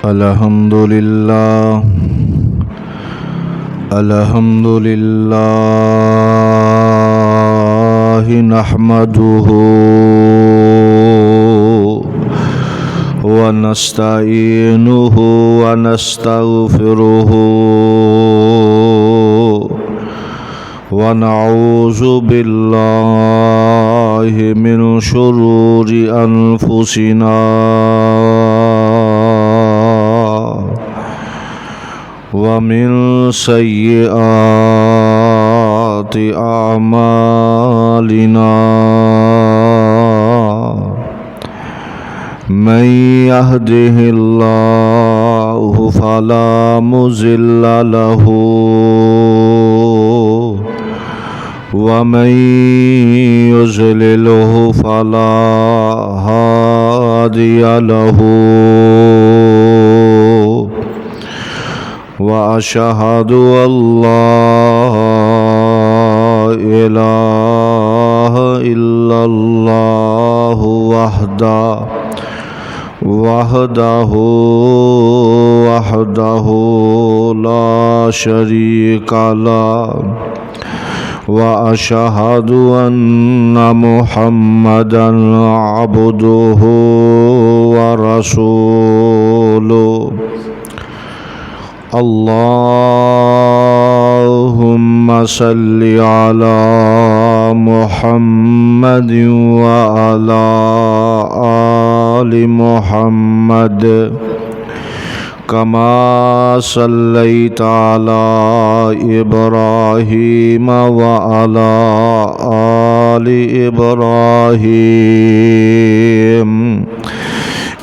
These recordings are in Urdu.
الحمد لله نحمده ونستعينه ونستغفره ونعوذ بالله من شرور أنفسنا ومن سيئات أعمالنا من يهده الله فلا مضل له ومن يضلله فلا هادي له وأشهد أن لا إله إلا الله وحده لا شريك له وأشهد أن محمدًا عبده ورسوله اللهم صل على محمد وعلى آل محمد كما صليت على إبراهيم وعلى آل إبراهيم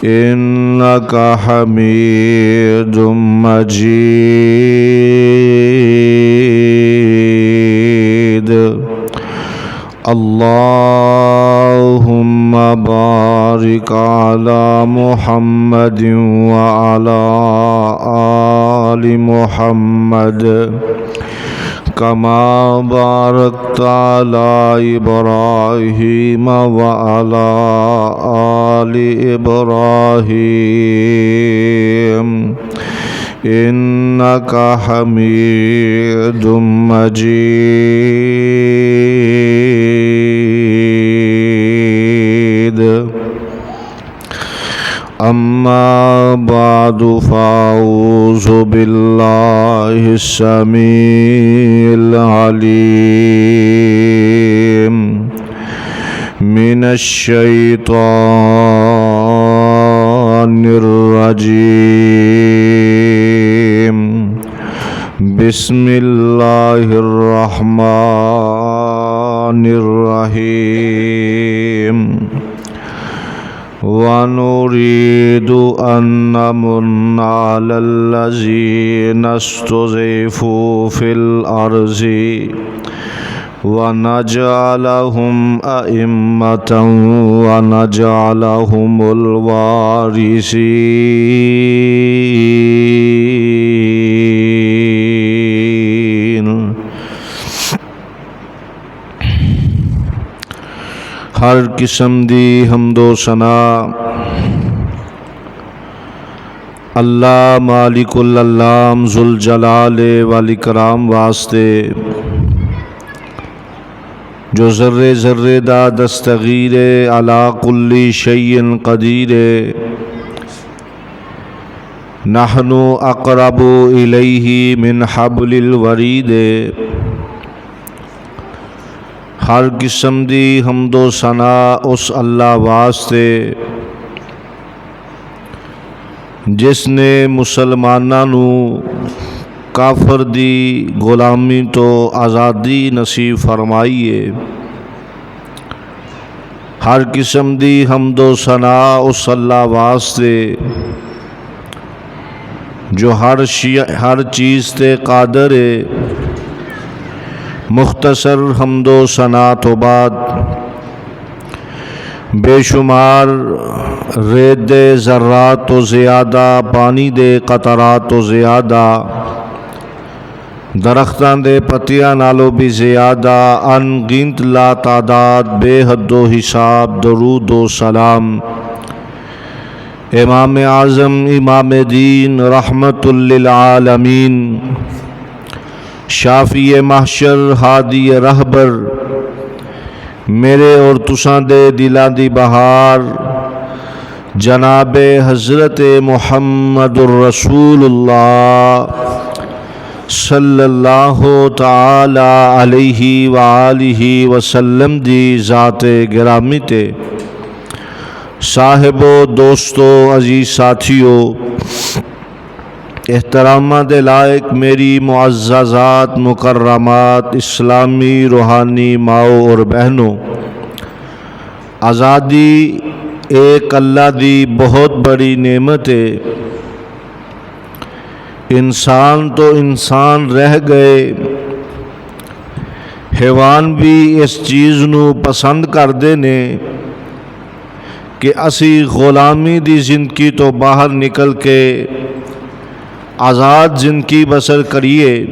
إنك حميد مجيد اللهم بارك على محمد وعلى آل محمد كما باركت على إبراهيم وعلى آل إبراهيم إنك حميد مجيد أما بعد فأعوذ بالله السميع العليم من الشيطان الرجيم بسم الله الرحمن الرحيم ونريد أن نمن على الذين استضعفوا في الأرض ونجعلهم أئمة ونجعلهم الوارثين ہر قسم دی حمد و ثنا اللہ مالک العلام ذوالجلال والاکرام واسطے جو ذرے ذرے دا دستگیر علی کل شیء قدیر نحن اقرب الیہ من حبل الورید ہر قسم دی حمد و ثنا اس اللہ واسطے جس نے مسلماناں نو کافر دی غلامی تو آزادی نصیب فرمائی ہے ہر قسم دی حمد و ثنا اس اللہ واسطے جو ہر چیز تے قادر ہے مختصر حمد و ثنا تو بعد بے شمار ریت دے ذرات تو زیادہ پانی دے قطرات تو زیادہ درختاں دے پتیاں نالو بھی زیادہ ان گنت لا تعداد بے حد و حساب درود و سلام امام اعظم امام دین رحمت للعالمین شافی محشر ہادی رہبر میرے اور تساں دے دلاں دی بہار جناب حضرت محمد الرسول اللہ صلی اللہ تعالی علیہ وآلہ وسلم دی ذات گرامی تے صاحبو دوستو عزیز ساتھیو احترامہ دے لائق میری معززات مکرمات اسلامی روحانی ماؤ اور بہنوں، آزادی ایک اللہ دی بہت بڑی نعمت ہے۔ انسان تو انسان رہ گئے، حیوان بھی اس چیز نو پسند کردے نے کہ اسی غلامی دی زندگی تو باہر نکل کے آزاد زندگی بسر کریے۔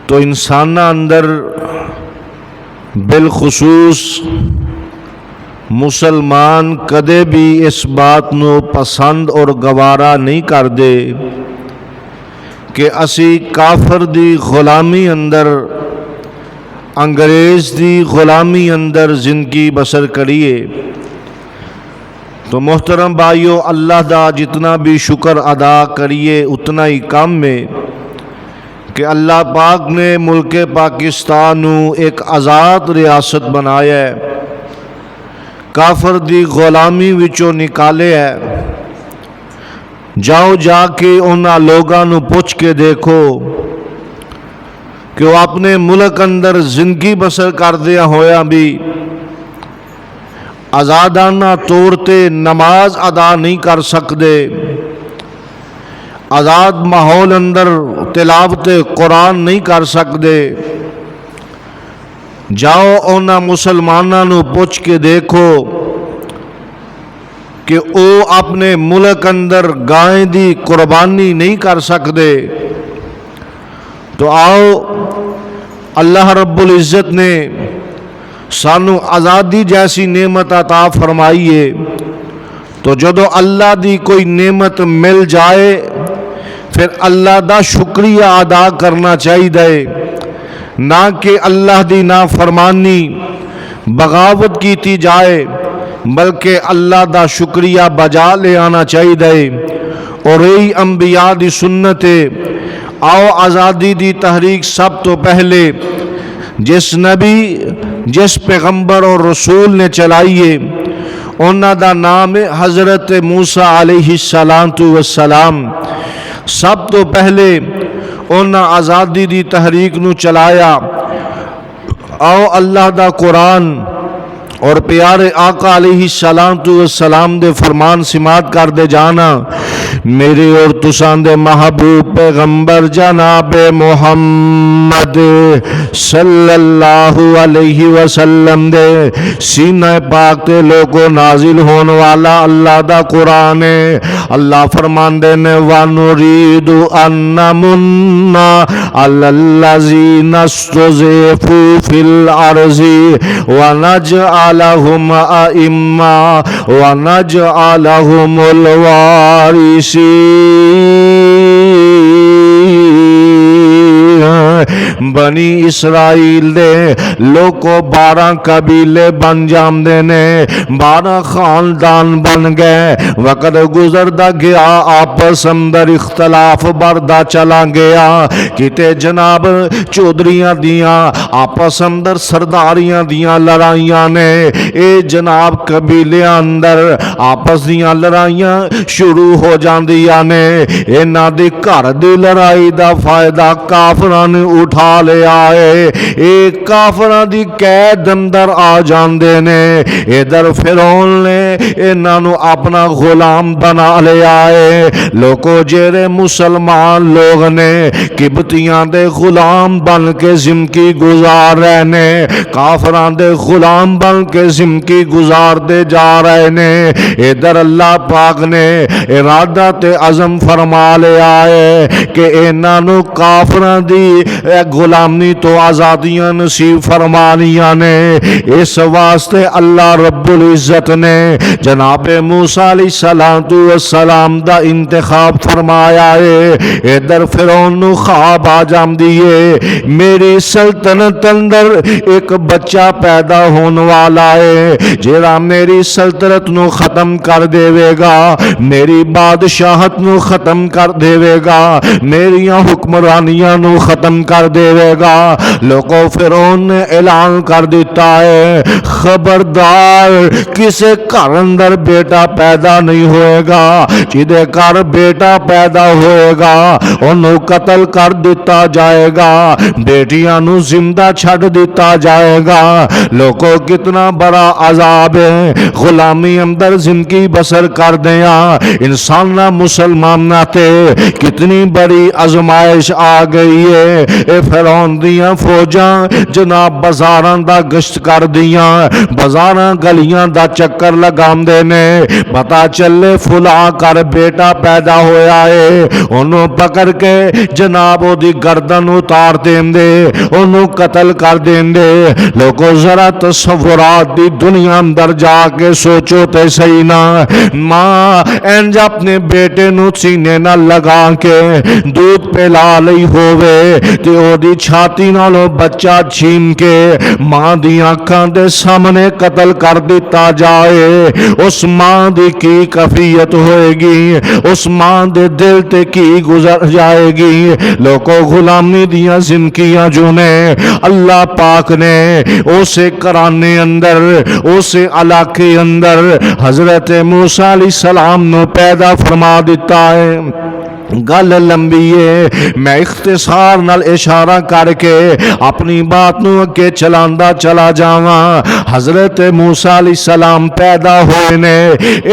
تو انسانہ اندر بالخصوص مسلمان کدے بھی اس بات نو پسند اور گوارا نہیں کر دے کہ اسی کافر دی غلامی اندر، انگریز دی غلامی اندر زندگی بسر کریے۔ تو محترم بھائیو، اللہ دا جتنا بھی شکر ادا کریے اتنا ہی کم میں کہ اللہ پاک نے ملک پاکستان ایک آزاد ریاست بنایا ہے، کافر دی غلامی وچوں نکالے ہے۔ جاؤ جا کے انہاں لوگاں نو پوچھ کے دیکھو کہ وہ اپنے ملک اندر زندگی بسر کردیا ہویا بھی آزادانہ طور تے نماز ادا نہیں کر سکتے، آزاد ماحول اندر تلاوت قرآن نہیں کر سکتے۔ جاؤ انہاں مسلماناں نو پوچھ کے دیکھو کہ او اپنے ملک اندر گائیں دی قربانی نہیں کر سکتے۔ تو آؤ، اللہ رب العزت نے سانو آزادی جیسی نعمت عطا فرمائیے، تو جدو اللہ دی کوئی نعمت مل جائے پھر اللہ دا شکریہ ادا کرنا چاہیے، نہ کہ اللہ دی نافرمانی بغاوت کیتی جائے، بلکہ اللہ دا شکریہ بجا لے آنا چاہیے۔ اور یہی انبیاء دی سنت ہے۔ آؤ، آزادی دی تحریک سب تو پہلے جس نبی، جس پیغمبر اور رسول نے چلائیے انہاں دا نام ہے حضرت موسیٰ علیہ السلام۔ سب تو پہلے انہاں آزادی دی تحریک نو چلایا۔ آؤ، اللہ دا قرآن اور پیارے آقا علیہ السلام دے فرمان سماعت کر دے جانا۔ میرے اور تسان دے محبوب پیغمبر جناب محمد صلی اللہ علیہ وسلم دے سینہ پاک تے لوگو نازل ہون والا اللہ دا قرآن ہے۔ اللہ فرمان دے نے وَنُرِيدُ أَن نَّمُنَّ عَلَى الَّذِينَ اسْتُضْعِفُوا فِي الْأَرْضِ وَنَجْعَلَهُمْ أَئِمَّةً وَنَجْعَلَهُمُ الْوَارِثِينَ۔ بنی اسرائیل دے لوگو 12 قبیلے بن جاندے نے، 12 خاندان بن گئے۔ وقت گزردا گیا، آپس اندر اختلاف بڑھدا چلا گیا۔ کتے جناب چودھریاں دیاں آپس اندر سرداریاں دیاں لڑائیاں نے، اے جناب قبیلیاں اندر آپس دیاں لڑائیاں شروع ہو جاندیاں نے۔ انہاں دی گھر دی لڑائی دا فائدہ کافراں نے اٹھا لے آئے، ایک کافراں دی قید اندر آ جاندے نے۔ ادھر فرعون نے انہاں نو اپنا غلام بنا لے آئے۔ لوگو جیرے مسلمان لوگ نے قبطیاں دے غلام بن کے زندگی گزار رہے نے، کافراں دے غلام بن کے زندگی گزار دے جا رہے نے۔ ادھر اللہ پاک نے ارادہ تے عزم فرما لے آئے کہ انہاں نو کافراں دی غلامی تو آزادیاں نصیب فرمانیاں نے. اس واسطے اللہ رب العزت نے جناب موسیٰ علیہ السلام دا انتخاب فرمایا ہے. ادھر فرعون نو خواب آ جاندیے میری سلطنت اندر ایک بچہ پیدا ہونے والا ہے جیڑا میری سلطنت نو ختم کر دے گا, میری بادشاہت نو ختم کر دے گا, میریاں حکمرانیاں نو ختم کر دے گا. لوگوں فرعون نے اعلان کر دیتا ہے خبردار کسے گھر اندر بیٹا پیدا نہیں ہوئے گا, جدے گھر بیٹا پیدا ہوئے گا انہوں قتل کر دیتا جائے گا, بیٹیاں نو زندہ چھڑ دیتا جائے گا. لوگوں کتنا بڑا عذاب ہے, غلامی اندر زندگی بسر کر دیا انسان نہ مسلمان نہ تے کتنی بڑی آزمائش آ گئی ہے. اے فرعون دیاں فوجاں جناب بازاراں دا گشت کر دیاں, بازاراں گلیاں دا چکر لگام دے نے, پتا چلے فلاں کر بیٹا پیدا ہویا ہے انہوں پکڑ کے جناب او دی گردن اتار دین دے, انہوں قتل کر دین دے. لوگوں ذرا تصورات دی دنیا اندر جا کے سوچو تے صحیح نا, ماں انج اپنے بیٹے نو سینے نہ لگا کے دودھ پلا لئی ہووے تے او دی چھاتی نالوں بچہ چھین کے ماں دی آنکھاں دے سامنے قتل کر دیتا جائے, اس ماں دی کی کیفیت ہوئے گی, اس ماں دے دل تے کی گزر جائے گی. لوگوں غلامی دیاں زندگیاں جو نے اللہ پاک نے اسے کرانے اندر اسے علاقے اندر حضرت موسیٰ علیہ السلام نو پیدا فرما دیتا ہے. گل لمبی ہے, میں اختصار نال اشارہ کر کے اپنی بات نو اگے چلاندا چلا جاواں. حضرت موسیٰ علیہ السلام پیدا ہوئے نے,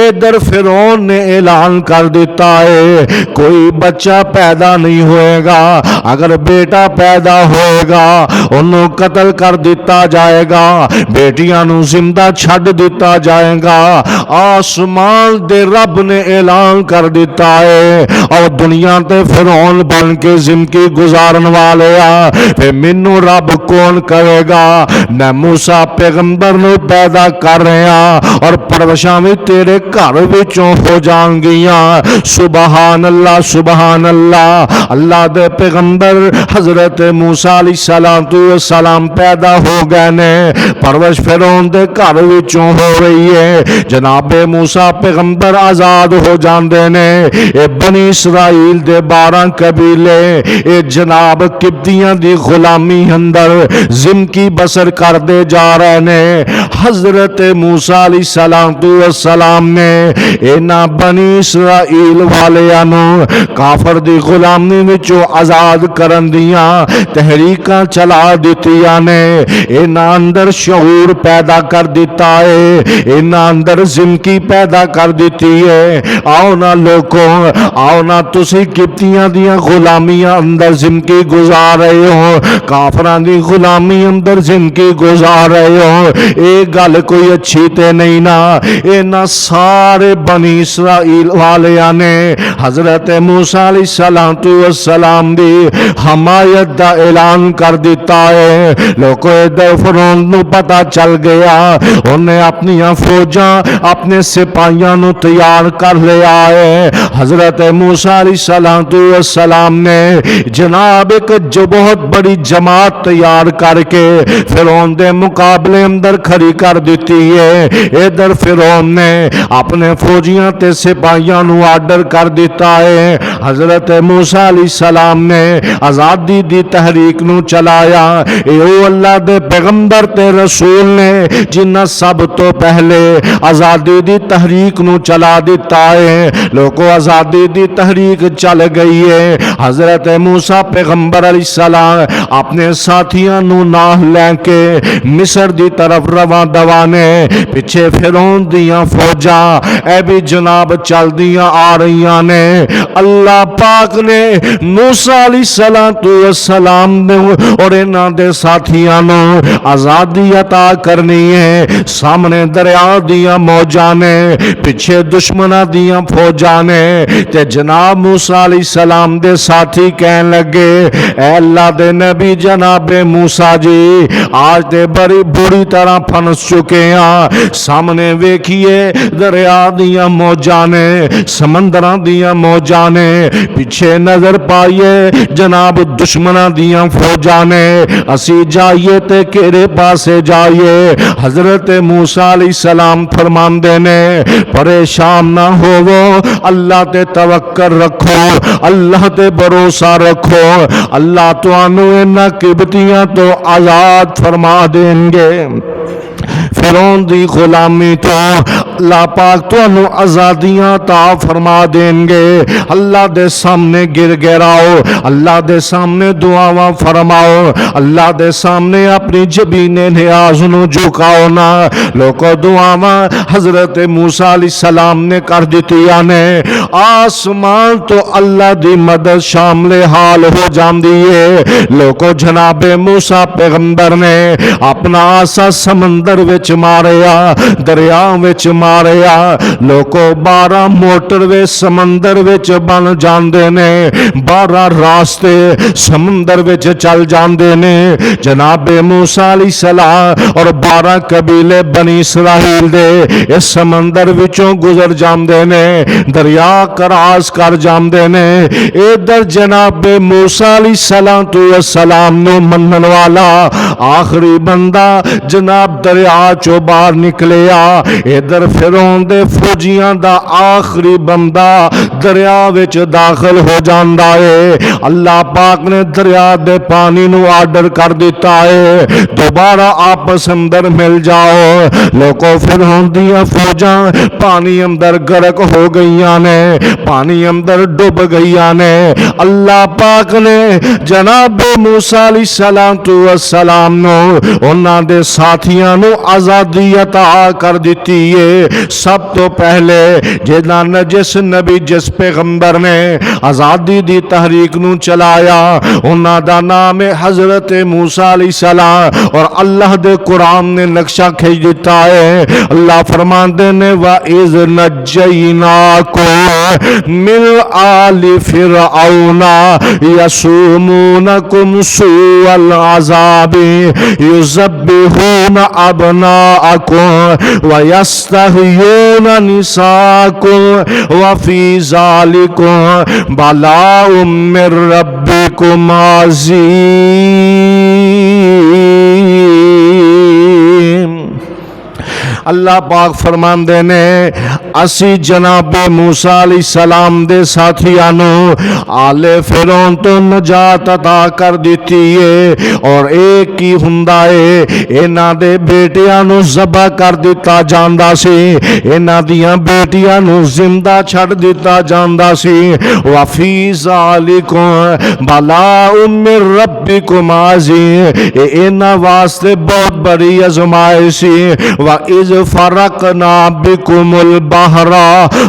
ادھر فرعون نے اعلان کر دیتا ہے کوئی بچہ پیدا نہیں ہوئے گا, اگر بیٹا پیدا ہوئے گا انہوں قتل کر دیتا جائے گا, بیٹیاں نو زندہ چھڑ دیتا جائے گا. آسمان دے رب نے اعلان کر دیتا ہے اور دنیا تے فرعون بن کے زندگی گزارن والے آ پھر منو رب کون کرے گا. میں موسیٰ پیغمبر نو پیدا کر رہے ہیں اور پرورشاں بھی تیرے گھر وچوں ہو جان گیاں. سبحان اللہ سبحان اللہ. اللہ دے پیغمبر حضرت موسیٰ علیہ السلام پیدا ہو گئے نے, پرورش فرعون دے گھر وچوں ہو رہی ہے. جناب موسیٰ پیغمبر آزاد ہو جاندے نے. اے بنی اسرائیل دے 12 قبیلے اے جناب قبطیاں دی غلامی اندر زندگی بسر کر دے جا رہے نے. حضرت موسیٰ علیہ السلام نے انہاں بنی اسرائیل والیاں نو کافر دی غلامی وچوں آزاد کرن دیاں تحریکاں چلا دتیاں نے. انہاں اندر شعور پیدا کر دیتا ہے, انہاں اندر زندگی پیدا کر دیتی ہے. آؤ نا لوگوں, آؤ نا تسی قبطیاں دیاں غلامیاں اندر زندگی گزار رہے ہو, کافران دی غلامی اندر زندگی گزار رہے ہو. اے گل کوئی اچھی تے نہیں نا. اینا سارے بنی اسرائیل والیاں نے حضرت موسیٰ علیہ السلام دی حمایت دا اعلان کر دیتا ہے. لوگوں دے فرعون نو پتا چل گیا, انہیں اپنی فوجاں اپنے سپاہیاں نو تیار کر لیا ہے. حضرت موسیٰ علیہ السلام نے جناب ایک جو بہت بڑی جماعت تیار کر کے فرعون دے مقابلے اندر کھڑی کر دیتی ہے. ادھر فرعون نے اپنے فوجیاں تے سپاہیاں نو آرڈر کر دیتا ہے. حضرت موسیٰ علیہ السلام نے آزادی دی تحریک نو چلایا. اے او اللہ دے پیغمبر تے رسول نے جنہ سب تو پہلے آزادی دی تحریک نو چلا دیتا ہے. لوگوں آزادی دی تحریک چل گئی ہے. حضرت موسیٰ پیغمبر علیہ السلام اپنے ساتھیاں نو ناہ لے کے مصر دی طرف رواں دوانے, پیچھے فرعون دیاں فوجاں اے بھی جناب چل دیاں آ رہیاں نے. اللہ پاک نے موسیٰ علیہ السلام نے اور انہاں دے ساتھیاں نو آزادی عطا کرنی ہے. سامنے دریا دیاں موجاں نے, پیچھے دشمناں دیاں فوجاں نے, تے جناب موسیٰ علیہ السلام دے ساتھی کہن لگے اے اللہ دے نبی جناب موسیٰ جی آج تے بڑی بری طرح پھنس چکے ہیں سامنے ویکھیے دریا دیاں موجاں نے سمندراں دیاں موجاں نے پیچھے نظر پائیے جناب دشمناں دیاں فوجاں نے اسی جائیے تے کیڑے پاسے جائیے حضرت موسیٰ علیہ السلام فرماندے نے پریشان نہ ہوو اللہ تے توکل رکھو اللہ تے بھروسہ رکھو اللہ تانوں انہاں قبطیاں تو آزاد فرما دیں گے فرعون دی غلامی تو اللہ پاک تانوں آزادیاں عطا فرما دیں گے اللہ دے سامنے گر گراؤ اللہ دے سامنے دعاواں فرماؤ اللہ دے سامنے اپنی جبین نیاز نو جھکاؤ نا لوکو دعاواں حضرت موسیٰ علیہ السلام نے کر دتیاں نے آسمان تو اللہ دی مدد شامل حال ہو جاندی ہے لوکو جناب موسیٰ پیغمبر نے اپنا آسا سمندر وچ ماریا دریا وچ ماریا لوکو 12 موٹر وے سمندر وچ بن جاندے نے 12 راستے سمندر وچ چل جاندے نے جناب موسیٰ علیہ السلام اور 12 قبیلے بنی اسرائیل دے اس سمندر وچوں گزر جاندے نے دریا کراس کر جاندے نے ادھر جناب موسیٰ علیہ السلام نو منن والا آخری بندہ جناب دریا چو باہر نکلیا ادھر فرعون دے فوجیاں دا آخری بندہ دریا وچ داخل ہو جاندا ہے اللہ پاک نے دریا دے پانی نو آرڈر کر دیتا ہے دوبارہ آپس اندر مل جاؤ لوکو فرعون دیاں فوجاں پانی اندر غرق ہو گئیاں نے پانی اندر ڈوب گئیاں نے اللہ پاک نے جناب موسیٰ علیہ السلام نو انہاں دے ساتھیاں نو آزادی عطا کر دیتی ہے سب تو پہلے جنہاں جس نبی جس پیغمبر نے آزادی دی تحریک نو چلایا انہاں دا نام ہے حضرت موسیٰ علیہ السلام اور اللہ دے قرآن نے نقشہ کھینچ دیتا ہے اللہ فرماندے نے وَإِذْ نَجَّيْنَاكُمْ مِنْ آلِ فِرْعَوْنَ يَسُومُونَكُمْ سُوءَ الْعَذَابِ يُذَبِّحُونَ أَبْنَاءَكُمْ وَيَسْتَحْيُونَ نِسَاءَكُمْ وَفِي ذَلِكُمْ بَلَاءٌ مِّن رَّبِّكُمْ عَظِيمٌ اللہ پاک فرماندے نے اسی جناب موسیٰ علیہ السلام دے ساتھیانوں آل فرعون تو نجات عطا کر دیتی ہے اور ایک ہی ہوندا ہے انہاں دے بیٹیاں نو ذبح کر دیتا جاندا سی انہاں دیاں بیٹیاں نو زندہ چھڑ دیتا جاندا سی وفی ذالکم بلاء من ربکم عظیم انہاں واسطے بہت بڑی آزمائش سی وَإِذْ فَرَقْنَا بِكُمُ الْبَحْرَ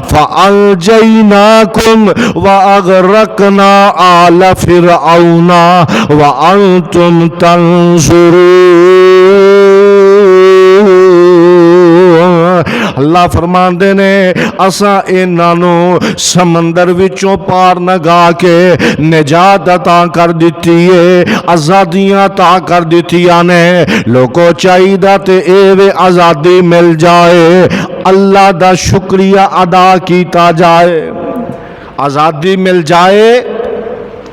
فَأَنْجَيْنَاكُمْ وَأَغْرَقْنَا آلَ فِرْعَوْنَ وَأَنْتُمْ تَنْظُرُونَ اللہ فرماندے نے اساں انہاں نو سمندر وچوں پار نگا کے نجات عطا کر دیتی ہے آزادیاں عطا کر دیتیاں نے لوکو چاہیدا تے ایویں آزادی مل جائے اللہ دا شکریہ ادا کیتا جائے آزادی مل جائے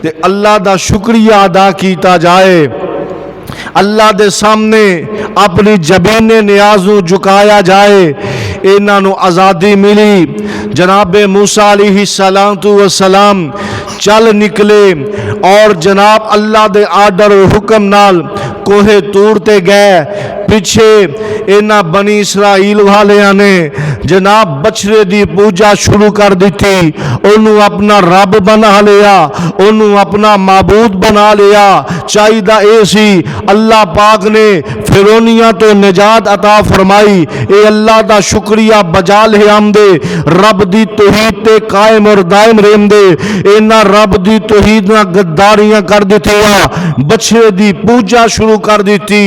تے اللہ دا شکریہ ادا کیتا جائے اللہ دے سامنے اپنی جبین نیازوں جھکایا جائے انہاں نو آزادی ملی جناب موسیٰ علیہ السلام چل نکلے اور جناب اللہ دے آرڈر و حکم نال کوہ طور تے گئے پیچھے انہاں بنی اسرائیل والیاں نے جناب بچڑے دی پوجا شروع کر دیتی انہوں اپنا رب بنا لیا انہوں اپنا معبود بنا لیا چاہیدہ ایسی اللہ پاک نے فرعونیاں تو نجات عطا فرمائی اے اللہ دا شکریہ بجا لے آمدے رب دی توحید تے قائم اور دائم رہم دے اینا رب دی توحید نہ گداریاں کر دیتی بچڑے دی پوجا شروع کر دیتی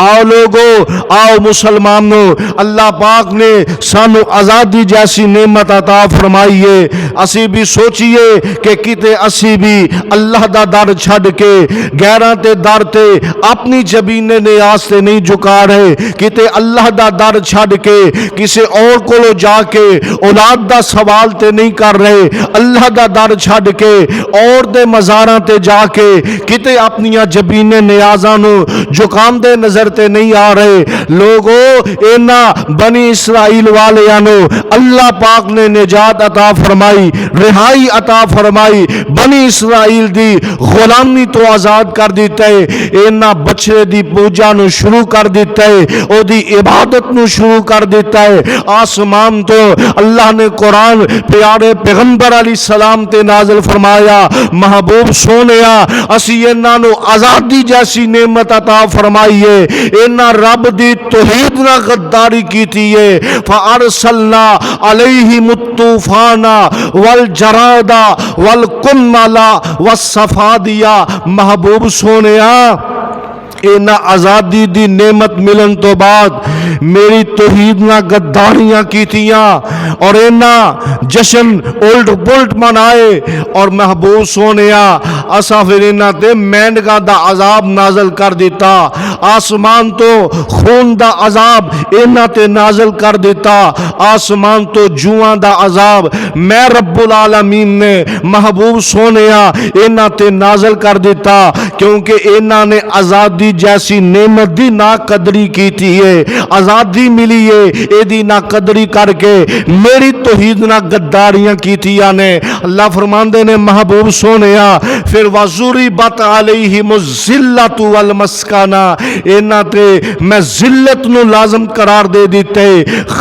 آؤ لوگو آؤ مسلمانوں، اللہ پاک نے سانو آزادی جیسی نعمت عطا فرمائی ہے، اسی بھی سوچئے کہ کتے اسی بھی اللہ دا در چھڑ کے غیراں تے در تے اپنی جبینے نیاز تے نہیں جھکا رہے، کتے اللہ دا در چھڑ کے کسی اور کولو جا کے اولاد دا سوال تے نہیں کر رہے، اللہ دا در چھڑ کے اور دے مزاراں تے جا کے کتے اپنیاں جبینے نیازاں نو جھکام دے نظر تے نہیں آ رہے۔ لوگو اینا بنی اسرائیل والیاں نو اللہ پاک نے نجات عطا فرمائی، رہائی عطا فرمائی، بنی اسرائیل دی غلامی تو آزاد کر دیتا ہے، اینا بچڑے دی پوجا نو شروع کر دیتا ہے، او دی عبادت نو شروع کر دیتا ہے۔ آسمان تو اللہ نے قرآن پیارے پیغمبر علیہ السلام تے نازل فرمایا، محبوب سونیا اسی اینا نو آزادی جیسی نعمت عطا فرمائیے، اینا رب دی توحید نہ غداری کیتی ہے، فَأَرْسَلْنَا عَلَيْهِمُ الطُّوفَانَ وَالْجَرَادَ وَالْقُمَّلَ وَالصَّفَادِيَ۔ محبوب سونیا اینا آزادی دی نعمت ملن تو بعد میری توحید نہ غداریاں کیتیاں اور اینا جشن الٹ پلٹ منائے، اور محبوب سونیا اسا پھر اینا تے مینڈگاں دا عذاب نازل کر دیتا، آسمان تو خون دا عذاب اینا تے نازل کر دیتا، آسمان تو جوان دا عذاب میں رب العالمین نے محبوب سونیا اینا تے نازل کر دیتا، کیونکہ اینا نے آزادی جیسی نعمت دی نا قدری کیتی ہے، آزادی ملی ہے، اے دی نا قدری کر کے میری توحید نا غداریاں کیتیاں نے۔ اللہ فرماندے نے محبوب سونیا پھر وَضُرِبَتْ عَلَيْهِمُ الذِّلَّةُ وَالْمَسْكَنَةُ، اینا تے میں ذلت نو لازم قرار دے دیتے،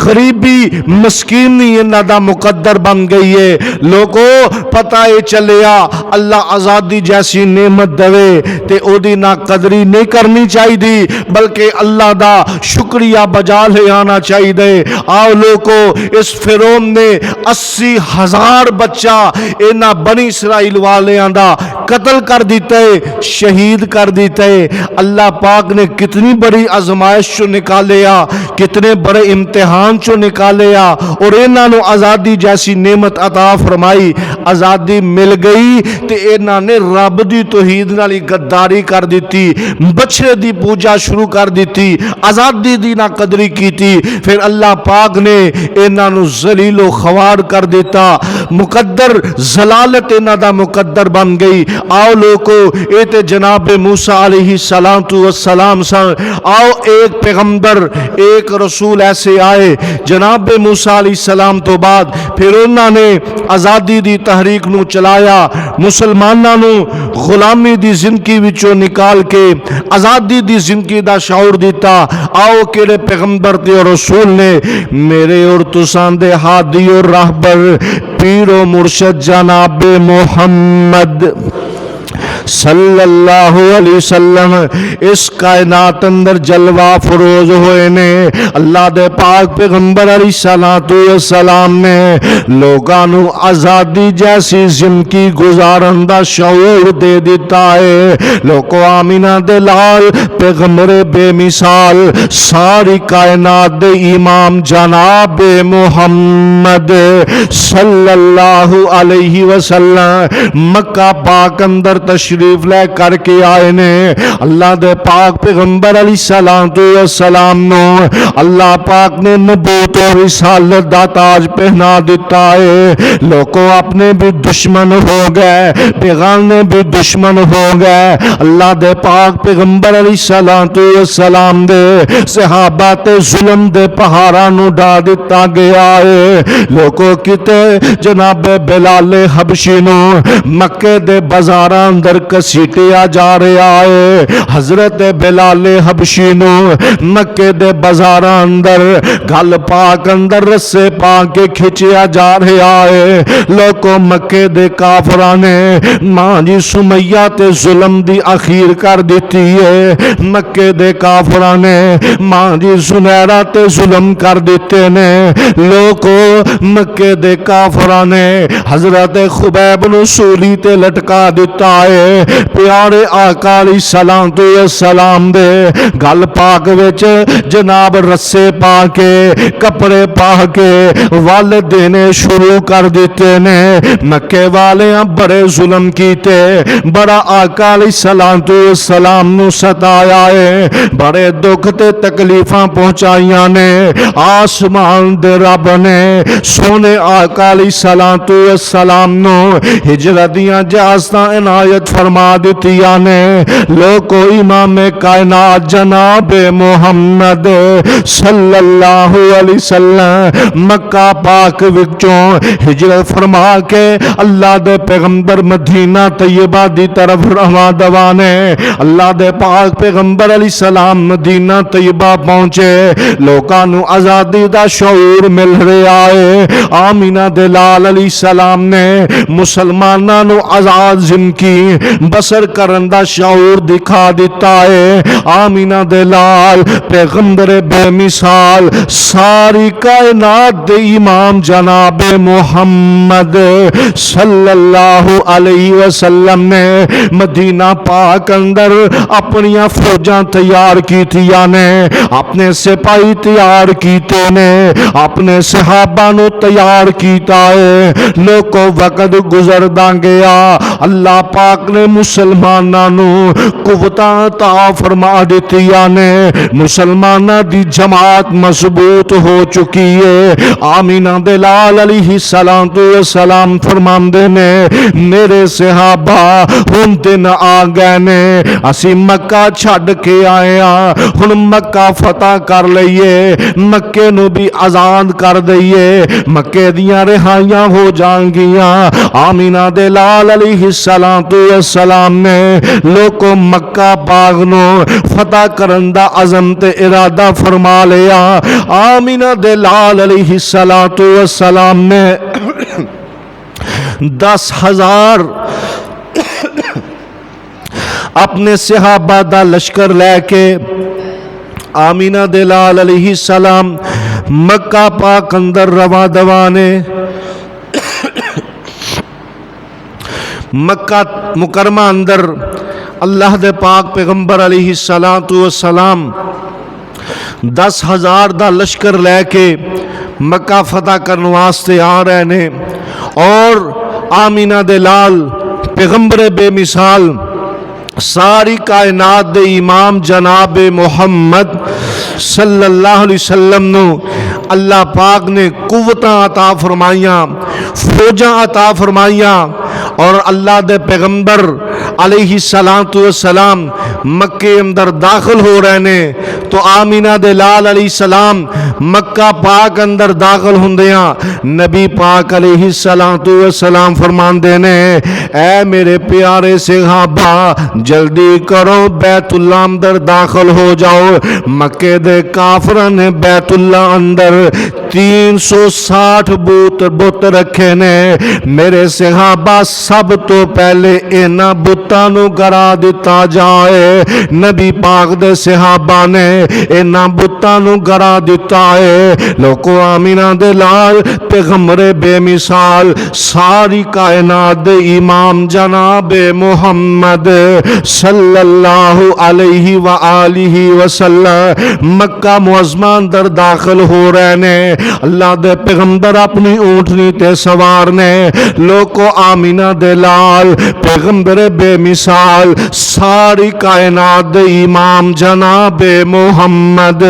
غریبی مسکینی اینا دا مقدر بن گئی ہے۔ لوگو پتہ اے چلیا اللہ آزادی جیسی نعمت دوے تے او دی نا قدری نہیں کرنی چاہی دی، بلکہ اللہ دا شکریہ بجا لے آنا چاہی دے۔ آؤ لوگو اس فرعون نے 80,000 بچہ اینا بنی اسرائیل والیاں دا قتل کر دیتے، شہید کر دیتے۔ اللہ پاک نے کتنی بڑی آزمائش چو نکالیا، کتنے بڑے امتحان چو نکالیا، اور اینا نو آزادی جیسی نعمت عطا فرمائی۔ آزادی مل گئی تے اینا نے رب دی توحید نالی غداری کر دیتی، بچڑے دی پوجا شروع کر دیتی، آزادی دی نا قدری کیتی، پھر اللہ پاک نے اینا نو ذلیل و خوار کر دیتا، مقدر زلالت اینا دا مقدر بن گئی۔ آؤ لوگو اے تے جناب موسیٰ علیہ السلام سن، آؤ ایک پیغمبر ایک رسول ایسے آئے جناب موسیٰ علیہ السلام تو بعد، پھر انہوں نے آزادی دی تحریک نو چلایا، مسلمانوں نو غلامی دی زندگی وچوں نکال کے آزادی دی زندگی دا شعور دیتا۔ آؤ کیڑے پیغمبر تے اور رسول نے میرے اور تسان دے ہادی اور راہبر پیر و مرشد جناب محمد صلی اللہ علیہ وسلم اس کائنات اندر جلوہ فروز ہوئے نے۔ اللہ دے پاک پیغمبر علیہ السلام نے لوگانو آزادی جیسی زندگی گزارن دا شعور دے دیتا ہے۔ لوگو آمینہ دے لال پیغمبر بے مثال ساری کائنات دے امام جناب محمد صلی اللہ علیہ وسلم مکہ پاک اندر تشریف لے کر کے آئے نے۔ اللہ دے پاک پیغمبر علیہ السلام نو اللہ پاک نے نبوت اور رسالت دا تاج پہنا دیتا ہے۔ لوگوں اپنے بھی دشمن ہو گئے، بیگانے بھی دشمن ہو گئے، اللہ دے پاک پیغمبر علیہ السلام دے صحابہ تے ظلم دے پہاڑاں نو ڈا دیتا گیا ہے۔ لوگوں کتے جناب بلال حبشی نو مکے دے بازاراں اندر کسیٹیا جا رہا ہے۔ حضرت بلال حبشی نو مکے دے بازاراں اندر گل پاک اندر رسے پا کے کھچیا جا رہا ہے۔ لوگوں مکے دے کافراں نے ماں جی سمیہ تے ظلم دی اخیر کر دیتی ہے۔ مکے دے کافراں نے ماں جی زنیرہ تے ظلم کر دیتے نے۔ لوگوں مکے دے کافراں نے حضرت خبیب نو سولی تے لٹکا دیتا ہے۔ پیارے آقا علیہ السلام تو سلام دے گل پاک وچ جناب رسے پا کے کپڑے پا کے ول دینے شروع کر دیتے نے. مکے والے بڑے ظلم کیتے, بڑا آقا علیہ السلام تو سلام نو ستایا ہے, بڑے دکھ تے تکلیفاں پہنچائیاں نے. آسمان دے رب نے سونے آقا علیہ السلام تو سلام نو ہجرت دیاں اجازتاں عنایت فرما دتیاں نے. لوکو امام کائنات جناب محمد صلی اللہ علیہ وسلم مکہ پاک وچوں ہجرت فرما کے اللہ دے پیغمبر مدینہ طیبہ دی طرف رواں دوانے. اللہ دے پاک پیغمبر علیہ السلام مدینہ طیبہ پہنچے, لوکاں نو آزادی دا شعور مل رہا ہے. آمینہ دے لال علیہ السلام نے مسلماناں نو آزاد زندگی بسر کرن دا شعور دکھا دیتا ہے. آمینہ دے لال پیغمبر بے مثال ساری کائنات دے امام جناب محمد صلی اللہ علیہ وسلم نے مدینہ پاک اندر اپنیاں فوجاں تیار کیتیاں نے, اپنے سپاہی تیار کیتے نے, اپنے صحابہ نو تیار کیتا ہے. لوکو وقت گزردا گیا, اللہ پاک نے مسلماناں نو قوتاں عطا فرما دتیاں نے. مسلماناں دی جماعت مضبوط ہو چکی ہے. آمینہ دے لال علیہ السلام فرماندے نے میرے صحابہ ہن دن آ گئے نے, اسی مکہ چھڈ کے آئے ہاں, ہن مکہ فتح کر لئیے, مکے نو بھی آزاد کر دئیے, مکے دیاں رہائیاں ہو جان گیاں. آمینہ دے لال علیہ السلام نے لوکو مکہ پاک نو فتح کرن دا عزم تے ارادہ فرما لیا. آمینہ دے لال علیہ السلام نے 10,000 اپنے صحابہ دا لشکر لے کے آمینہ دے لال علیہ السلام مکہ پاک اندر رواں دوانے. مکہ مکرمہ اندر اللہ دے پاک پیغمبر علیہ السلام 10,000 دا لشکر لے کے مکہ فتح کرنے واسطے آ رہے نے. اور آمینہ دے لال پیغمبر بے مثال ساری کائنات دے امام جناب محمد صلی اللہ علیہ وسلم نو اللہ پاک نے قوتاں عطا فرمائیاں, فوجاں عطا فرمائیاں. اور اللہ دے پیغمبر علیہ السلام مکے اندر داخل ہو رہے نے تو آمینہ دے لال علیہ السلام مکہ پاک اندر داخل ہوندیاں نبی پاک علیہ السلام فرماندے نے اے میرے پیارے صحابہ جلدی کرو بیت اللہ اندر داخل ہو جاؤ. مکے دے کافران نے بیت اللہ اندر 360 بت رکھے نے. میرے صحابہ سب تو پہلے اینا بتاں نو گرا دیتا جائے. نبی پاک دے صحابہ نے اینا بتاں نو گرا دیتا ہے. لوکو آمینہ دے لال پیغمبر بے مثال ساری کائنات دے امام جناب محمد صلی اللہ علیہ وآلہ وسلم مکہ معظمہ اندر داخل ہو رہے نے. اللہ دے پیغمبر اپنی اونٹنی تے سوار نے. لوکو آمینہ دے لال پیغمبر بے مثال ساری کائنات دے امام جناب محمد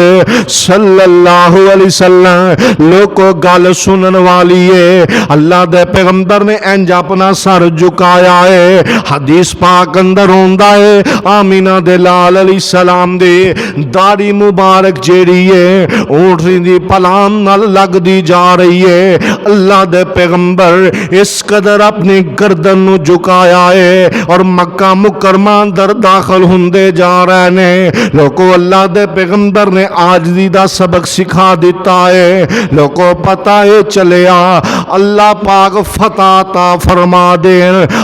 صلی اللہ علیہ وسلم لوکو گل سنن والی ہے. اللہ دے پیغمبر نے انج اپنا سر جھکایا ہے. حدیث پاک اندر ہوندا ہے آمینہ دے لال علیہ السلام دی داڑھی مبارک جیڑی ہے اونٹنی دی پلام نال لگ دی جا رہی ہے. اللہ دے پیغمبر اس قدر اپنی گردن نو جھکایا ہے اور مکہ مکرمہ اندر داخل ہوندے جا رہے نے. لوکو اللہ دے پیغمبر نے عاجزی دا سبق سکھایا دکھا دیتا ہے لوگوں پتہ ہے چلیا اللہ پاک فتح عطا فرما دے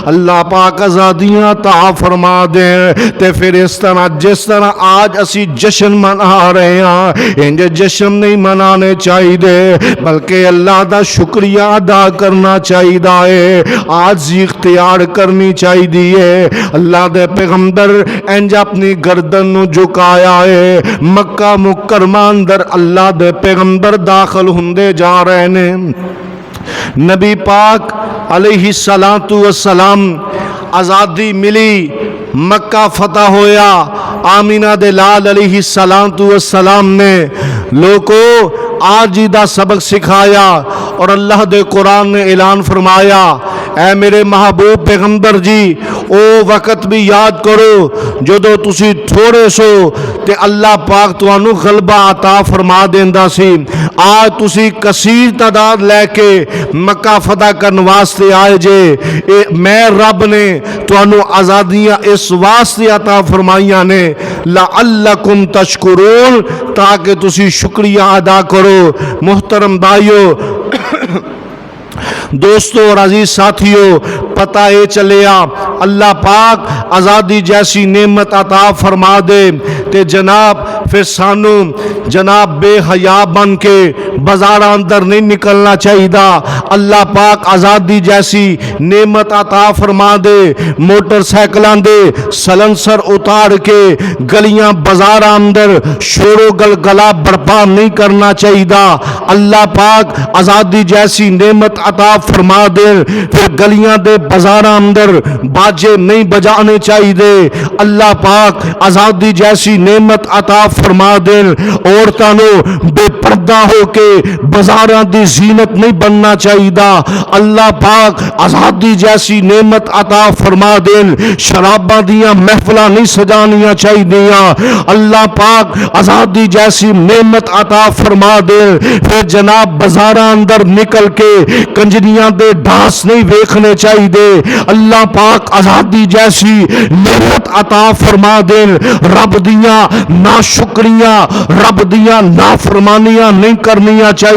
اللہ پاک آزادیاں عطا فرما دے تے پھر اس طرح جس طرح آج اسی جشن منا رہے ہیں انج جشن نہیں منانے چاہیے بلکہ اللہ دا شکریہ ادا کرنا چاہیے آج اختیار کرنی چاہیے اللہ دے پیغمبر انج اپنی گردن نو جھکایا ہے مکہ مکرمہ اندر اللہ دے پیغمبر داخل ہوندے جا رہے نے نبی پاک علیہ السلام آزادی ملی مکہ فتح ہویا آمینہ دے لال علیہ السلام نے لوگوں آج دا سبق سکھایا اور اللہ دے قرآن نے اعلان فرمایا اے میرے محبوب پیغمبر جی او وقت بھی یاد کرو جدو تسی تھوڑے سو تے اللہ پاک توانو غلبہ عطا فرما دیندا سی آج تسی کثیر تعداد لے کے مکہ فتح کرن واسطے آئے جے میں رب نے توانو آزادیاں اس واسطے عطا فرمائیاں نے لعلکم تشکرون تاکہ تسی شکریہ ادا کرو محترم بھائیو دوستو اور عزیز ساتھیو پتہ یہ چلیا اللہ پاک آزادی جیسی نعمت عطا فرما دے تے جناب پھر سانو جناب بے حیا بن کے بازاراں اندر نہیں نکلنا چاہیے اللہ پاک آزادی جیسی نعمت عطا فرما دے موٹر سائیکلاں دے سلنسر اتار کے گلیاں بازاراں اندر شور و گلگلا برپا نہیں کرنا چاہیے اللہ پاک آزادی جیسی نعمت عطا فرما دے پھر گلیاں دے بازاراں اندر باجے نہیں بجانے چاہیے اللہ پاک آزادی جیسی نعمت عطا فرما دے عورتاں نو بے پردہ ہو کے بازاراں دی زینت نہیں بننا چاہیے اللہ پاک آزادی جیسی نعمت عطا فرما دے شراباں دیاں محفلاں نہیں سجانیاں چاہیے اللہ پاک آزادی جیسی نعمت عطا فرما دے پھر جناب بازاراں اندر نکل کے کنجریاں دے ڈھاس نہیں ویکھنے چاہیے اللہ پاک آزادی جیسی نعمت عطا فرما دے رب دیاں ناشکریاں رب دیاں نافرمانیاں نہیں کرنیاں چاہیے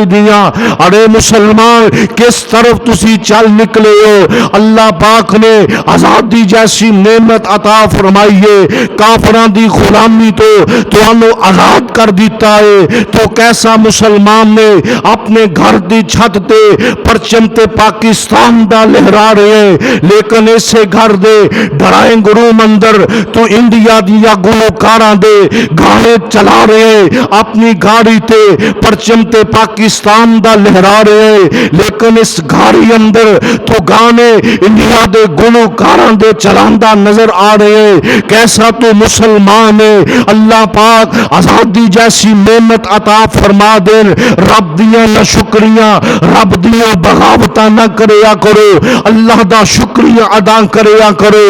ارے مسلمان کس طرف تسی چل نکلے ہو اللہ پاک نے آزادی جیسی نعمت عطا فرمائیے کافراں دی غلامی تو تانوں آزاد کر دیتا ہے تو کیسا مسلمان نے اپنے گھر دی چھت تے پرچم تے پاکستان دا لہرا رہے لیکن اسے گھر دے ڈرائنگ روم اندر تو انڈیا دیا گلوکاراں دے گانے چلا رہے اپنی گاڑی تے پرچم تے پاکستان دا لہرا رہے لیکن اس گاڑی اندر تو گانے انڈیا دے گلوکاراں دے چلاندا نظر آ رہے کیسا تو مسلمان ہے اللہ پاک آزادی جیسی نعمت عطا فرما دے رب دیاں نہ شکریاں رب دیاں بغاوتاں نہ کریا کرو اللہ دا شکریہ ادا کریا کرو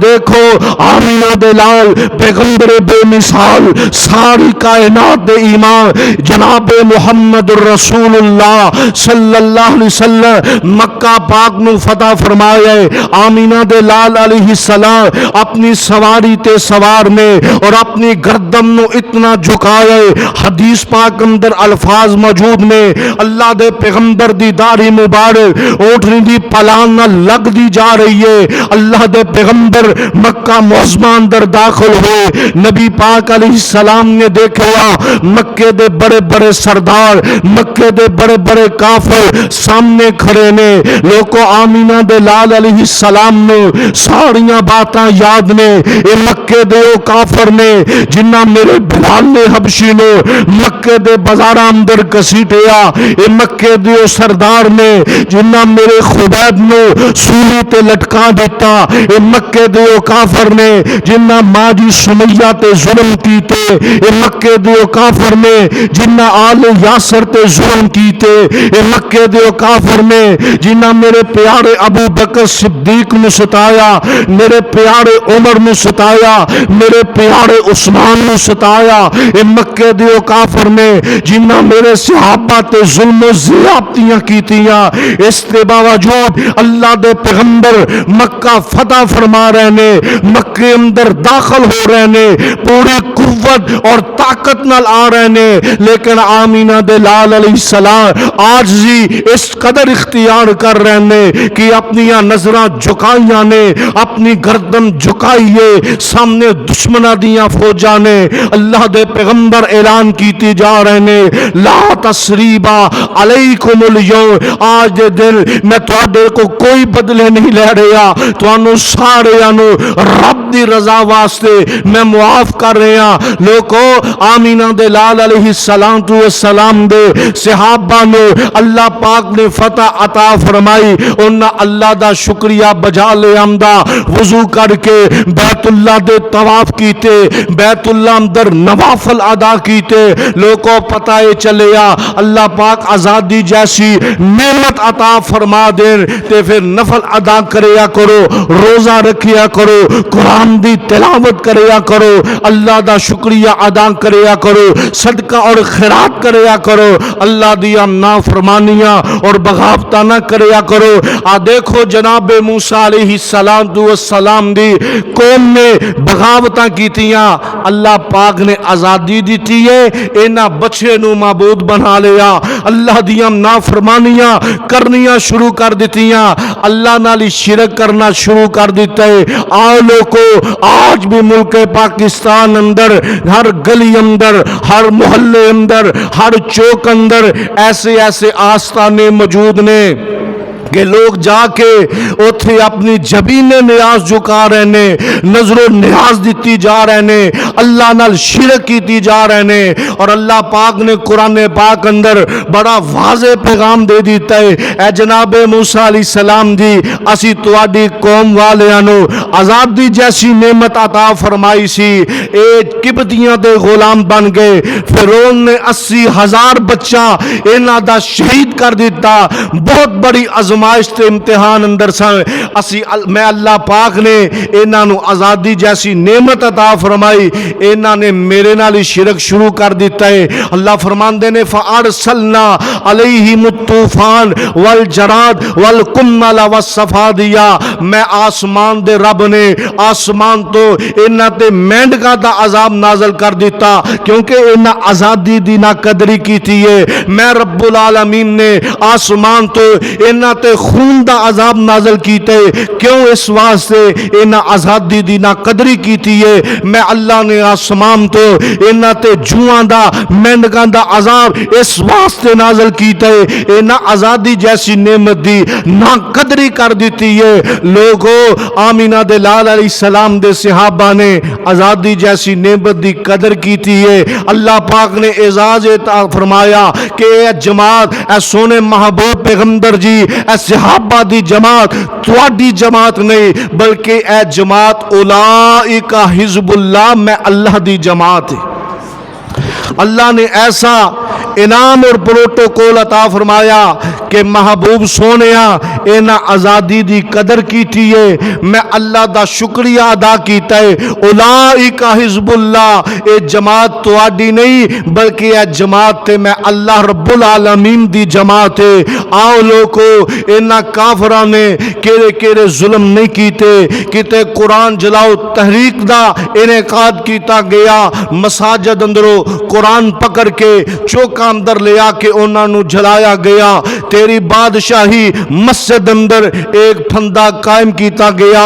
دیکھو آمینہ دے لال پیغمبر بے مثال ساری کائنات دے ایمان جناب محمد الرسول اللہ صلی اللہ علیہ وسلم مکہ پاک نو فتح فرمایا آمینہ دے لال علیہ السلام اپنی سواری تے سوار نے اور اپنی گردن نو اتنا جھکایا حدیث پاک اندر الفاظ موجود نے اللہ دے پیغمبر دی داڑھی مبارک اوٹھنی دی پلان نہ لگ دی جا رہی ہے اللہ دے پیغمبر مکہ معظمہ اندر داخل ہوئے نبی پاک علیہ السلام نے دیکھا مکے دے بڑے بڑے سردار مکے دے بڑے بڑے کافر سامنے کھڑے نے لوگوں آمینہ دے لال علیہ السلام نے ساریاں باتاں یاد نے اے مکے دے او کافر نے جنہ میرے بلال نے حبشی نے مکے دے بازاراں اندر کسیٹیا اے مکے دے او سردار نے جنہ میرے خبیب نے سولی تے لٹکا دیتا اے مکے دے او کافر نے جنہ ماجی سمیہ تے ظلم کیتے اے مکے دے او کافر نے جنہ آل یاسر کافر تے ظلم کیتے، اے مکے دے کافر نے جنہاں میرے پیارے ابو بکر صدیق نو ستایا، میرے پیارے عمر نو ستایا، میرے پیارے عثمان نو ستایا، اے مکے دے کافر نے جنہاں میرے صحابہ تے ظلم و زیادتیاں کیتیاں، اس کے باوجود اللہ دے پیغمبر مکہ فتح فرما رہے نے، مکے اندر داخل ہو رہے نے، پوری قوت اور طاقت نال آ رہے نے، لیکن آمینہ دے لال علیہ السلام عاجزی اس قدر اختیار کر رہے نے کہ اپنی نظراں جھکائیاں نے، اپنی گردن جھکائیے سامنے دشمنہ دیاں فوجاں نے، اللہ دے پیغمبر اعلان کیتی جا رہے نے، لا تسریبا علیکم اليوم، آج دے دن میں تواڈے کو کوئی بدلے نہیں لے رہا، توانوں سارے نو رب دی رضا واسطے میں معاف کر رہا۔ لوگو آمینہ دے لال علیہ السلام دے صحابہ نو اللہ پاک نے فتح عطا فرمائی، انہاں اللہ دا شکریہ بجا لے آمدا، وضو کر کے بیت اللہ دے طواف کیتے، بیت اللہ اندر نوافل ادا کیتے، لوگوں پتہ چلیا اللہ پاک آزادی جیسی نعمت عطا فرما دین تے پھر نفل ادا کریا کرو، روزہ رکھیا کرو، قرآن دی تلاوت کریا کرو، اللہ دا شکریہ ادا کریا کرو، صدقہ اور خیرات کریا کرو، اللہ دیا نافرمانیاں اور بغاوتاں نہ کریا کرو۔ دیکھو جناب موسیٰ علیہ السلام دی قوم نے بغاوتاں کیتیاں، اللہ پاک نے آزادی دیتی ہے، اینا بچے نو معبود بنا لیا، اللہ دیا نافرمانیاں کرنیاں شروع کر دیتیاں، اللہ نالی شرک کرنا شروع کر دیتا ہے۔ آؤ لوگو آج بھی ملک پاکستان اندر ہر گلی اندر، ہر محلے اندر، ہر چوک اندر ایسے ایسے آستانے موجود نے کہ لوگ جا کے اتھے اپنی جبین نیاز جھکا رہے نے، نظر و نیاز دیتی جا رہے نے، اللہ نال شرک کیتی جا رہے نے، اور اللہ پاک نے قرآن پاک اندر بڑا واضح پیغام دے دیتا ہے، اے جناب موسیٰ علیہ السلام دی اسی تواڈی قوم والیاں نو آزادی جیسی نعمت عطا فرمائی سی، اے قبطیاں دے غلام بن گئے، فرعون نے 80,000 بچہ انہاں دا شہید کر دیتا، بہت بڑی آزمائش تے امتحان اندر سن، میں اللہ پاک نے انہاں نو آزادی جیسی نعمت عطا فرمائی، انہاں نے میرے نال شرک شروع کر دیتا ہے۔ اللہ فرماندے نے فَأَرْسَلْنَا عَلَيْهِمُ الطُّوفَانَ وَالْجَرَادَ وَالْقُمَّلَ وَالصَّفَادِيَ، میں آسمان دے رب نے آسمان تو انہاں تے مینڈکاں دا عذاب نازل کر دیتا کیونکہ انہاں آزادی دی نا قدری کیتی ہے۔ میں رب العالمین نے آسمان تو انہاں تے خون دا عذاب نازل کیتے، کیوں؟ اس واسطے انہاں آزادی دی نا قدری کیتی ہے۔ میں اللہ نے آسمان تو انہاں تے جوان دا مینڈکاں دا عذاب اس واسطے نازل کیتے، انہاں آزادی جیسی نعمت دی نا قدری کر دیتی ہے۔ لوگو آمینہ دے لال علیہ السلام دے صحابہ نے آزادی جیسی نعمت دی قدر کیتی ہے۔ اللہ پاک نے اعزاز عطا فرمایا کہ اے جماعت، اے سونے محبوب پیغمبر جی، اے صحابہ دی جماعت تواڈی جماعت نہیں بلکہ اے جماعت اولئک حزب اللہ، میں اللہ دی جماعت ہے۔ اللہ نے ایسا انعام اور پروٹوکول عطا فرمایا کہ محبوب سونیا اینا آزادی دی قدر کیتی ہے، میں اللہ دا شکریہ ادا کیتا ہے۔ اولئک حزب اللہ، اے جماعت تواڈی نہیں بلکہ اے جماعت تے میں اللہ رب العالمین دی جماعت ہے۔ آؤ لوگو اینا کافران نے کیڑے کیڑے ظلم نہیں کیتے، کیتے قرآن جلاؤ تحریک دا انعقاد کیتا گیا، مساجد اندروں قرآن پکڑ کے چوکا اندر لے آ کے انہاں نو جلایا گیا، تیری بادشاہی مسجد اندر ایک پھندا قائم کیتا گیا،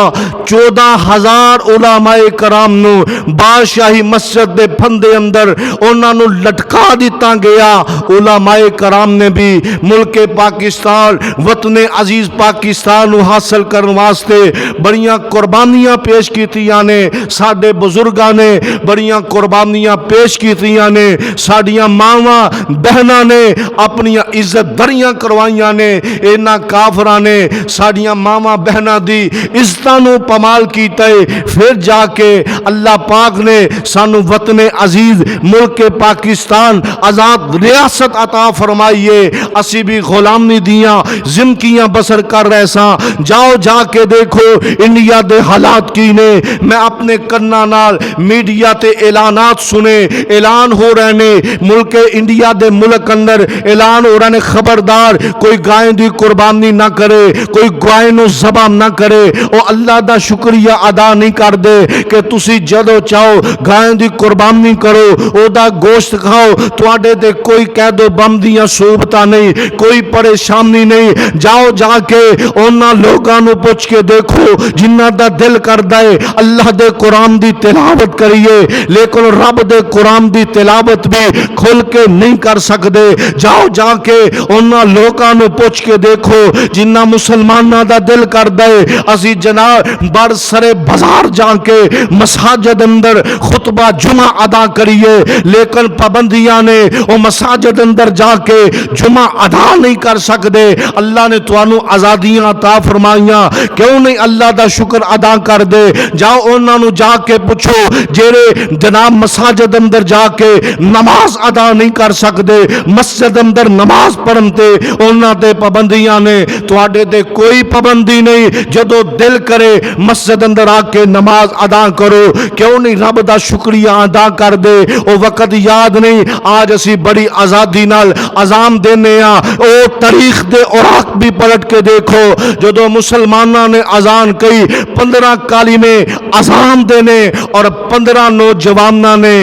14,000 علماء کرام نو بادشاہی مسجد دے پھندے اندر انہاں نو لٹکا دیتا گیا۔ علماء کرام نے بھی ملک پاکستان، وطن عزیز پاکستان نو حاصل کرن واسطے بڑیاں قربانیاں پیش کیتیاں نے، ساڈے بزرگاں نے بڑیاں قربانیاں پیش کیتیاں نے، ساڈیاں ماواں بہناں نے اپنی عزت دریاں کروائیاں نے، اینا کافراں نے ساڈیاں ماواں بہناں دی عزتاں نو پامال کیتا ہے۔ پھر جا کے اللہ پاک نے سانو وطن عزیز ملک پاکستان آزاد ریاست عطا فرمائیے، اسی بھی غلامی دیاں زندگیاں بسر کر رہے ساں۔ جاؤ جا کے دیکھو انڈیا دے حالات کی نے، میں اپنے کناں نال میڈیا تے اعلانات سنے، اعلان ہو رہے نے ملک انڈیا دے ملک اندر اعلان ہو رہے نے، خبردار کوئی گائے دی قربانی نہ کرے، کوئی گائے نو ذبح نہ کرے۔ او اللہ دا شکریہ ادا نہیں کر دے کہ تسی جدو چاہو گائے دی قربانی کرو، او دا گوشت کھاؤ، تواڈے تے کوئی قید و بندیاں صوبتاں نہیں، کوئی پریشانی نہیں۔ جاؤ جا کے انہاں لوگاں نو پوچھ کے دیکھو جنہاں دا دل کردا ہے اللہ دے قرآن دی تلاوت کریے، لیکن رب دے قرآن دی تلاوت بھی کھل کے نہیں کر سکدے۔ جاؤ جا کے انہاں لوگاں نو پوچھ کے دیکھو جنہاں مسلماناں دا دل کردا ہے اسی جناب بڑ سرے بازار جا کے مساجد اندر خطبہ جمعہ ادا کریے، لیکن پابندیاں نے او مساجد اندر جا کے جمعہ ادا نہیں کر سکدے۔ اللہ نے توانو آزادیاں عطا فرمائیاں، کیوں نہیں اللہ دا شکر ادا کر دے؟ جاؤ انہاں نو جا کے پوچھو جیڑے جناب مساجد اندر جا کے نماز ادا نہیں کر سکدے، مسجد اندر نماز پڑھن تے انہاں تے پابندیاں نے، تواڈے تے کوئی پابندی نہیں۔ جدو دل کرے مسجد اندر آ کے نماز ادا کرو، کیوں نہیں رب دا شکریہ ادا کر دے؟ او وقت یاد نہیں آج اسی بڑی آزادی نال اذان دینے ہاں، او تاریخ دے اوراق بھی پلٹ کے دیکھو جدو مسلماناں نے اذان کئی 15 کالمے اذان دینے اور 15 نوجواناں نے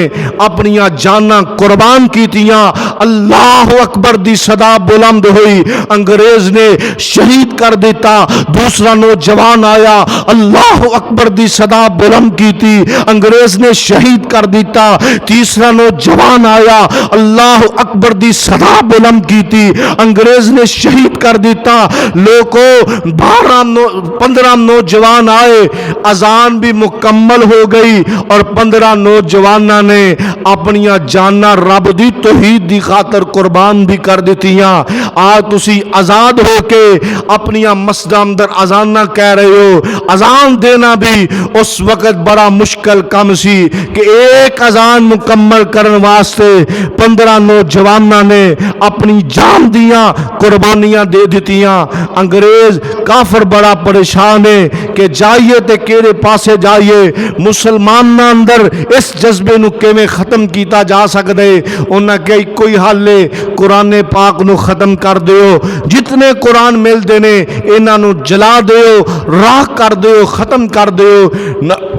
اپنی جاناں قربان کیتیاں، اللہ اکبر دی صدا بلند ہوئی، انگریز نے شہید کر دیتا، دوسرا نوجوان آیا اللہ اکبر دی صدا بلند کیتی، انگریز نے شہید کر دیتا، تیسرا نوجوان آیا اللہ اکبر دی صدا بلند کیتی، انگریز نے شہید کر دیتا۔ لوگوں 15 نوجوان آئے، اذان بھی مکمل ہو گئی اور 15 نوجوانوں نے اپنی جاناں رب دی توحید دی خاطر قربان بھی کر دیتیاں۔ آج تسی آزاد ہو کے اپنی مسجد اندر اذان نہ کہہ رہے ہو، اذان دینا بھی اس وقت بڑا مشکل کام سی کہ ایک اذان مکمل کرن واسطے 15 نوجوانوں نے اپنی جان دیاں قربانیاں دے دیتیاں۔ انگریز کافر بڑا پریشان ہے کہ جائیے تے کیڑے پاسے جائیے، مسلمان اندر اس جذبے نو کیویں ختم کیتا جا سکدے؟ انہاں کہ کوئی حل ہے، قرآن پاک نو ختم کر دیو، جتنے قرآن ملدے نے انہاں نو جلا دیو، راہ کر دیو، ختم کر دیو۔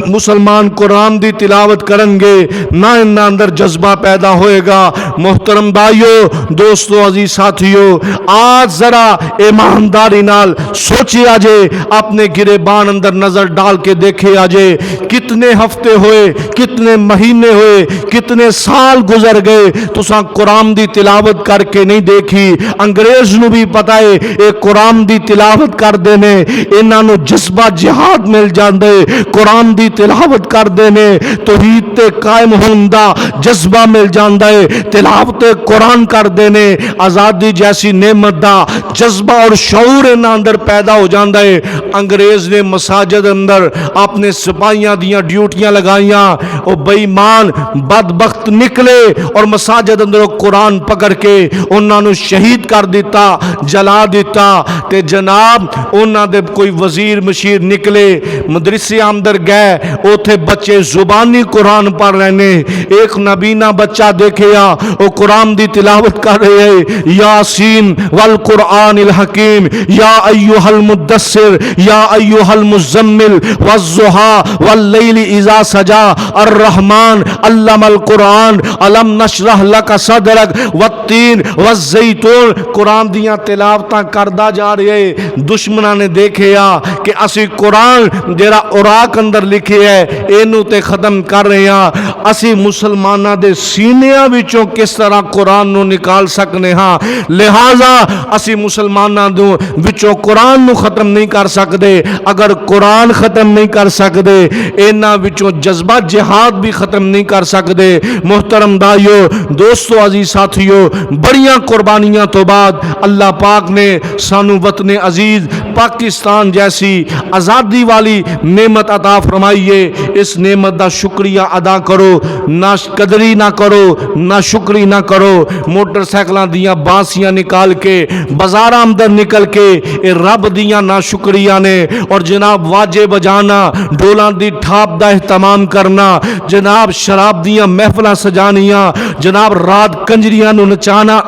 مسلمان قرآن دی تلاوت کرن گے نہ انہاں اندر جذبہ پیدا ہوئے گا۔ محترم بھائیو، دوستو، عزیز ساتھیو، آج ذرا ایمانداری نال سوچے آجے، اپنے گریبان اندر نظر ڈال کے دیکھے آجے، کتنے ہفتے ہوئے، کتنے مہینے ہوئے، کتنے سال گزر گئے تساں قرآن دی تلاوت کر کے نہیں دیکھی۔ انگریز نو بھی پتا ہے اے قرآن دی تلاوت کر دینے انہاں نو جذبہ جہاد مل جاندے، قرآن دی تلاوت کر دینے توحید تے قائم ہوندہ جذبہ مل جاندہ ہے، تلاوت قرآن کر دینے آزادی جیسی نعمت دا جذبہ اور شعور انہاں اندر پیدا ہو جاندہ ہے۔ انگریز نے مساجد اندر اپنے سپاہیاں دیاں ڈیوٹیاں لگائیاں، او بے ایمان بدبخت نکلے اور مساجد اندر قرآن پکڑ کے انہاں نو شہید کر دیتا، جلا دیتا۔ تے جناب انہاں دے کوئی وزیر مشیر نکلے، مدرسے اندر گئے، اوتھے بچے زبانی قرآن پڑھ رہے نے، ایک نبینہ بچہ دیکھیا او قرآن دی تلاوت کر رہے ہیں، یاسین والقرآن الحکیم، یا ایھا المدثر، یا ایھا المزمل، والضحی واللیل اذا سجا، الرحمن علم القرآن، علم نشرح لک صدرک، والتین والزیتون۔ قرآن دیاں تلاوتاں کردہ جا رہے، دشمناں نے دیکھیا کہ اسی قرآن جیڑا اوراق اندر لکھے ہے اینو تے ختم کر رہے ہیں، اسی مسلمانہ دے سینیاں وچوں کس طرح قرآن نو نکال سکنے ہاں، لہذا اسی مسلمانہ دو وچوں قرآن نو ختم نہیں کر سکدے۔ اگر قرآن ختم نہیں کر سکدے اینا وچوں جذبہ جہاد بھی ختم نہیں کر سکدے۔ محترم بھائیو، دوستو، عزیز ساتھیو، بڑیاں قربانیاں تو بعد اللہ پاک نے سانو وطن عزیز پاکستان جیسی آزادی والی نعمت عطا فرمائی ہے. اس نعمت دا شکریہ ادا کرو, نہ قدری نہ کرو, نہ شکری نہ کرو. موٹر سائیکلاں دیاں بانسیاں نکال کے بازار اندر نکل کے اے رب دیاں نا شکریہ نے, اور جناب واجے بجانا, ڈولاں دی ٹھاپ دا اہتمام کرنا, جناب شراب دیاں محفلاں سجانیاں, جناب رات کنجریاں نو نچانا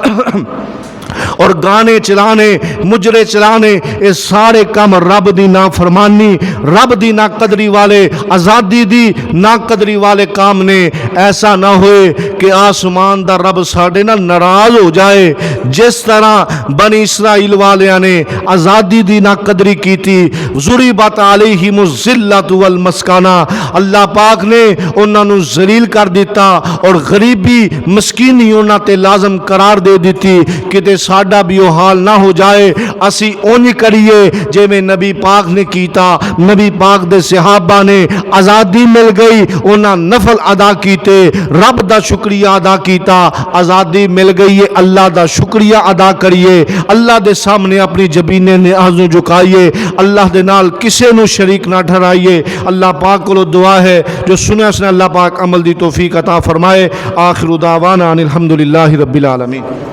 اور گانے چلانے, مجرے چلانے, یہ سارے کام رب دی نافرمانی, رب دی نا قدری والے, آزادی دی نا قدری والے کام نے. ایسا نہ ہوئے کہ آسمان دا رب ساڑے نہ ناراض ہو جائے. جس طرح بنی اسرائیل والیاں نے آزادی دی نا قدری کی تھی, ضربت علیہم الذلۃ والمسکنہ, اللہ پاک نے انہاں نو ذلیل کر دیتا اور غریبی مسکینی انہاں تے لازم قرار دے دیتی. کہ ساڈا بھی وہ حال نہ ہو جائے, اسی اونج کریے جے میں نبی پاک نے کیتا. نبی پاک دے صحابہ نے آزادی مل گئی, انہاں نفل ادا کیتے, رب دا شکریہ ادا کیتا. آزادی مل گئی ہے, اللہ دا شکریہ ادا کریے, اللہ دے سامنے اپنی جبینے نیازوں جھکائیے, اللہ دے نال کسے نو شریک نہ ٹھہرائیے. اللہ پاک کو دعا ہے جو سنے اس نے اللہ پاک عمل دی توفیق عطا فرمائے. آخر دعوانا ان الحمدللہ رب العالمین.